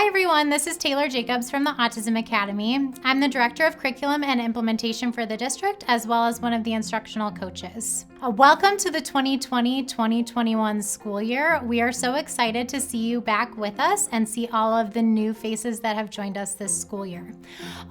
Hi everyone, this is Taylor Jacobs from the Autism Academy. I'm the Director of Curriculum and Implementation for the district, as well as one of the instructional coaches. Welcome to the 2020-2021 school year. We are so excited to see you back with us and see all of the new faces that have joined us this school year.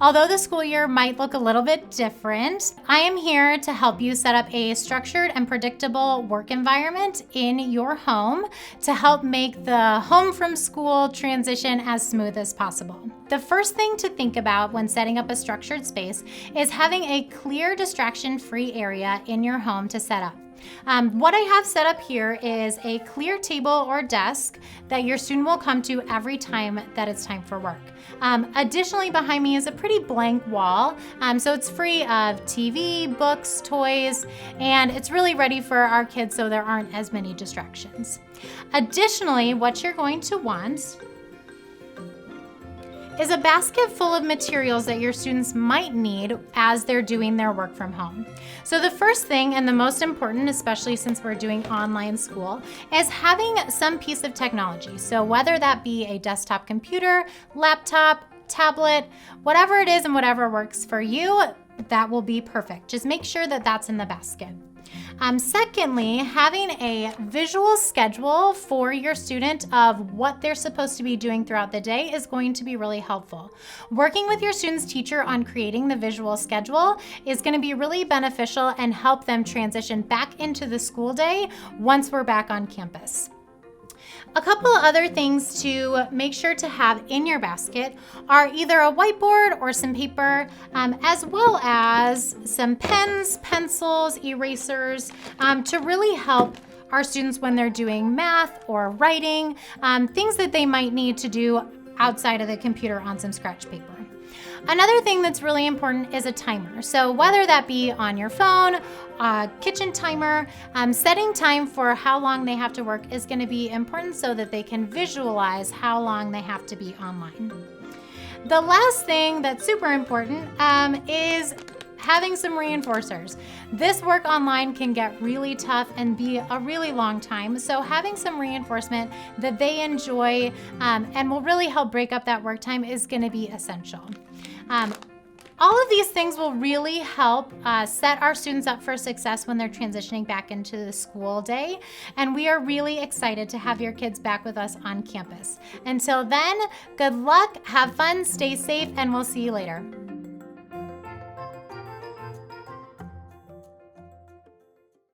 Although the school year might look a little bit different, I am here to help you set up a structured and predictable work environment in your home to help make the home from school transition as smooth as possible. The first thing to think about when setting up a structured space is having a clear distraction-free area in your home to set up. What I have set up here is a clear table or desk that your student will come to every time that it's time for work. Additionally, behind me is a pretty blank wall, so it's free of TV, books, toys, and it's really ready for our kids so there aren't as many distractions. Additionally, what you're going to want is a basket full of materials that your students might need as they're doing their work from home. So the first thing, and the most important, especially since we're doing online school, is having some piece of technology. So whether that be a desktop computer, laptop, tablet, whatever it is and whatever works for you, that will be perfect. Just make sure that that's in the basket. Secondly, having a visual schedule for your student of what they're supposed to be doing throughout the day is going to be really helpful. Working with your student's teacher on creating the visual schedule is going to be really beneficial and help them transition back into the school day once we're back on campus. A couple other things to make sure to have in your basket are either a whiteboard or some paper, as well as some pens, pencils, erasers, to really help our students when they're doing math or writing, things that they might need to do outside of the computer on some scratch paper. Another thing that's really important is a timer. So whether that be on your phone, a kitchen timer, setting time for how long they have to work is going to be important so that they can visualize how long they have to be online. The last thing that's super important is having some reinforcers. This work online can get really tough and be a really long time, so having some reinforcement that they enjoy and will really help break up that work time is going to be essential. All of these things will really help set our students up for success when they're transitioning back into the school day, and we are really excited to have your kids back with us on campus. Until then, good luck, have fun, stay safe, and we'll see you later.